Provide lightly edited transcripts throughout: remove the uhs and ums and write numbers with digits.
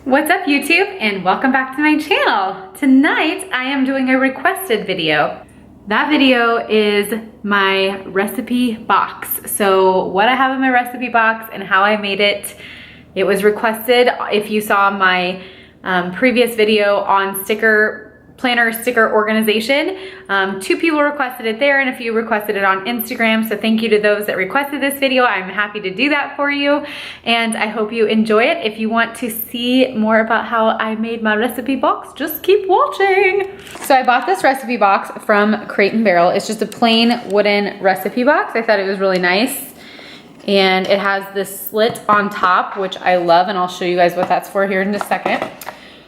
What's up YouTube, and welcome back to my channel. Tonight I am doing a requested video. That video is my recipe box. So what I have in my recipe box and how I made it, it was requested. If you saw my previous video on planner sticker organization, 2 people requested it there and a few requested it on Instagram. So thank you to those that requested this video. I'm happy to do that for you, and I hope you enjoy it. If you want to see more about how I made my recipe box, just keep watching. So I bought this recipe box from Crate & Barrel. It's just a plain wooden recipe box. I thought it was really nice. And it has this slit on top, which I love, and I'll show you guys what that's for here in a second.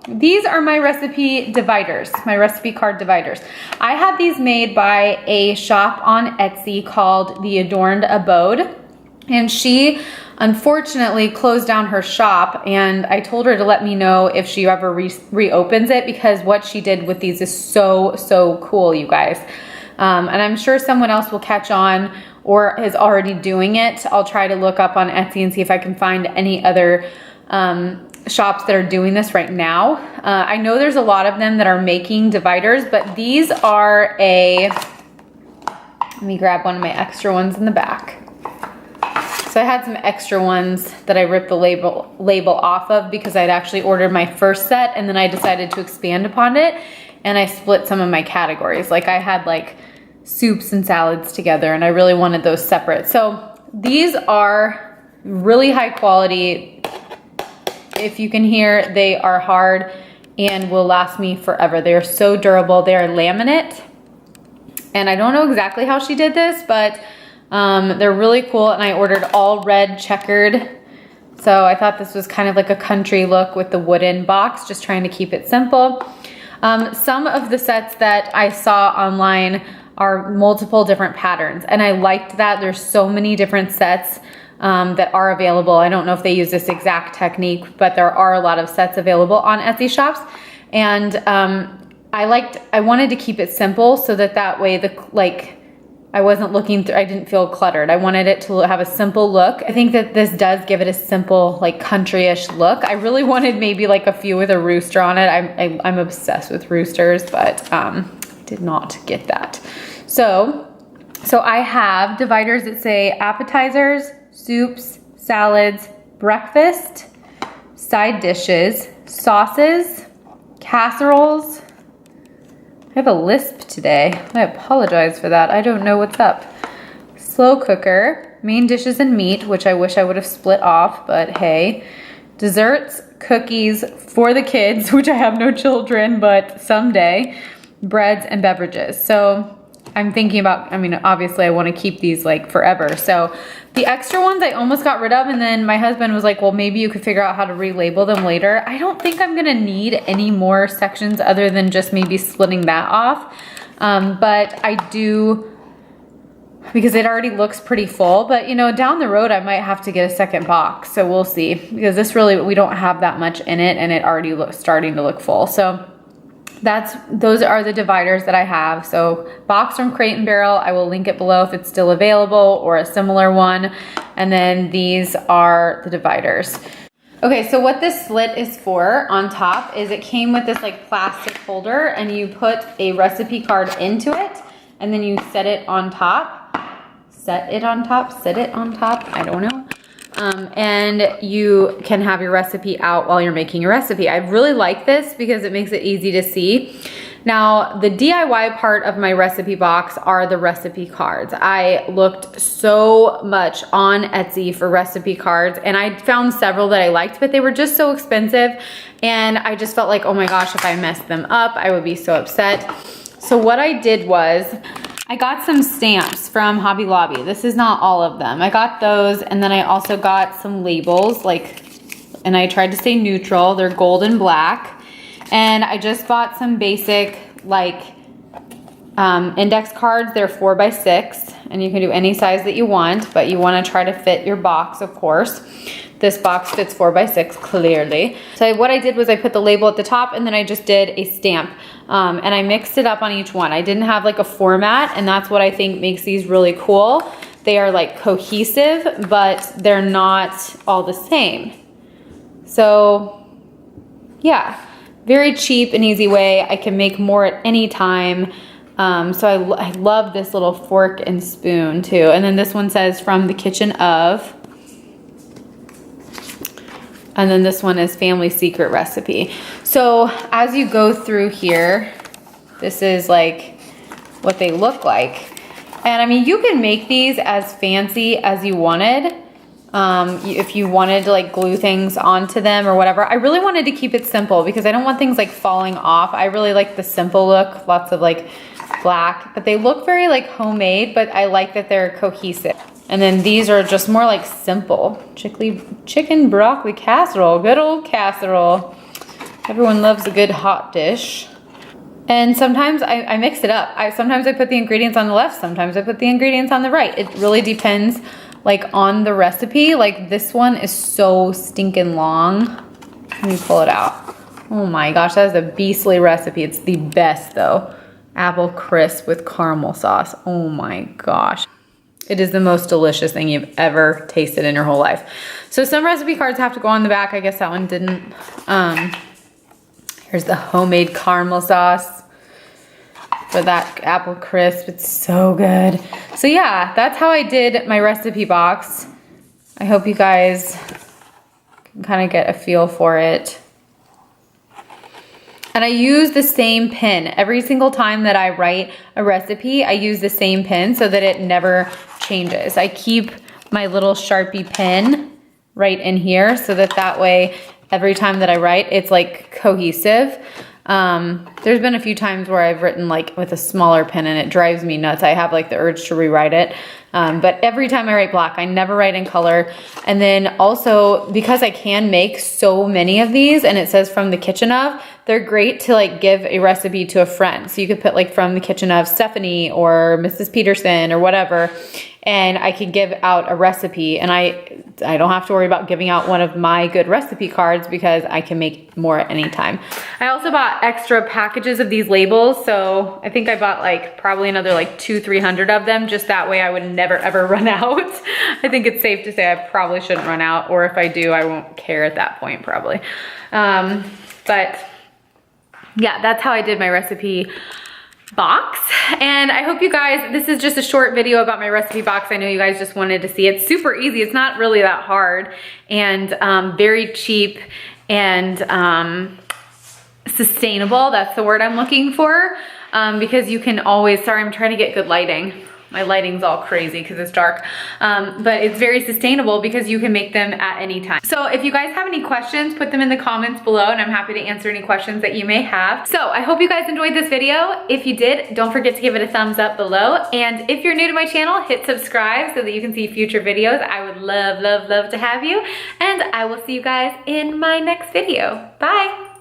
These are my recipe dividers, my recipe card dividers. I had these made by a shop on Etsy called The Adorned Abode, and she unfortunately closed down her shop, and I told her to let me know if she ever reopens it, because what she did with these is so cool, you guys. And I'm sure someone else will catch on or is already doing it. I'll try to look up on Etsy and see if I can find any other shops that are doing this right now. I know there's a lot of them that are making dividers, but these are let me grab one of my extra ones in the back. So I had some extra ones that I ripped the label off of because I'd actually ordered my first set, and then I decided to expand upon it, and I split some of my categories. Like I had like soups and salads together, and I really wanted those separate. So these are really high quality. If you can hear, they are hard and will last me forever. They are so durable. They are laminate, and I don't know exactly how she did this, but they're really cool. And I ordered all red checkered. So I thought this was kind of like a country look with the wooden box, just trying to keep it simple. Some of the sets that I saw online are multiple different patterns, and I liked that. There's so many different sets that are available. I don't know if they use this exact technique, but there are a lot of sets available on Etsy shops. And I wanted to keep it simple so that way I wasn't looking through, I didn't feel cluttered. I wanted it to have a simple look. I think that this does give it a simple, like country-ish look. I really wanted maybe like a few with a rooster on it. I'm obsessed with roosters, but did not get that. So I have dividers that say appetizers, soups, salads, breakfast, side dishes, sauces, casseroles. I have a lisp today. I apologize for that. I don't know what's up. Slow cooker, main dishes and meat, which I wish I would have split off, but hey. Desserts, cookies for the kids, which I have no children, but someday. Breads and beverages. So I'm thinking about, obviously I want to keep these like forever. So the extra ones I almost got rid of, and then my husband was like, well, maybe you could figure out how to relabel them later. I don't think I'm gonna need any more sections other than just maybe splitting that off. But I do, because it already looks pretty full, but down the road I might have to get a second box. So we'll see, because this really, we don't have that much in it, and it already starting to look full. So those are the dividers that I have. So box from Crate & Barrel, I will link it below if it's still available, or a similar one. And then these are the dividers. Okay, so what this slit is for on top is it came with this like plastic holder, and you put a recipe card into it, and then you set it on top, I don't know. And you can have your recipe out while you're making your recipe. I really like this because it makes it easy to see. Now, the DIY part of my recipe box are the recipe cards. I looked so much on Etsy for recipe cards, and I found several that I liked, but they were just so expensive, and I just felt like, oh my gosh, if I messed them up, I would be so upset. So what I did was, I got some stamps from Hobby Lobby. This is not all of them. I got those, and then I also got some labels, and I tried to stay neutral. They're gold and black. And I just bought some basic, index cards. They're 4x6, and you can do any size that you want, but you want to try to fit your box, of course. This box fits 4x6 clearly. So what I did was I put the label at the top, and then I just did a stamp, and I mixed it up on each one. I didn't have like a format, and that's what I think makes these really cool. They are like cohesive, but they're not all the same. So yeah, very cheap and easy way. I can make more at any time. So I love this little fork and spoon too. And then this one says from the kitchen of. And then this one is family secret recipe. So as you go through here, this is like what they look like. And I mean, you can make these as fancy as you wanted. If you wanted to like glue things onto them or whatever. I really wanted to keep it simple because I don't want things like falling off. I really like the simple look, lots of like black, but they look very like homemade, but I like that they're cohesive. And then these are just more like simple. Chicken broccoli casserole, good old casserole. Everyone loves a good hot dish. And sometimes I mix it up. Sometimes I put the ingredients on the left, sometimes I put the ingredients on the right. It really depends like on the recipe. Like this one is so stinking long. Let me pull it out. Oh my gosh, that is a beastly recipe. It's the best though. Apple crisp with caramel sauce. Oh my gosh. It is the most delicious thing you've ever tasted in your whole life. So some recipe cards have to go on the back. I guess that one didn't. Here's the homemade caramel sauce for that apple crisp. It's so good. So yeah, that's how I did my recipe box. I hope you guys can kind of get a feel for it. And I use the same pin. Every single time that I write a recipe, I use the same pin so that it never changes. I keep my little Sharpie pin right in here so that way every time that I write, it's like cohesive. There's been a few times where I've written like with a smaller pen and it drives me nuts. I have like the urge to rewrite it. But every time I write black, I never write in color. And then also because I can make so many of these and it says from the kitchen of, they're great to like give a recipe to a friend. So you could put like from the kitchen of Stephanie or Mrs. Peterson or whatever. And I can give out a recipe and I don't have to worry about giving out one of my good recipe cards because I can make more at any time. I also bought extra packages of these labels. So I think I bought like probably another like 200-300 of them. Just that way I would never ever run out. I think it's safe to say I probably shouldn't run out, or if I do, I won't care at that point probably. But yeah, that's how I did my recipe box. And I hope you guys, this is just a short video about my recipe box. I know you guys just wanted to see it. Super easy. It's not really that hard, and very cheap and sustainable. That's the word I'm looking for, because you can always, sorry, I'm trying to get good lighting. My lighting's all crazy because it's dark, but it's very sustainable because you can make them at any time. So if you guys have any questions, put them in the comments below and I'm happy to answer any questions that you may have. So I hope you guys enjoyed this video. If you did, don't forget to give it a thumbs up below. And if you're new to my channel, hit subscribe so that you can see future videos. I would love, love, love to have you. And I will see you guys in my next video. Bye.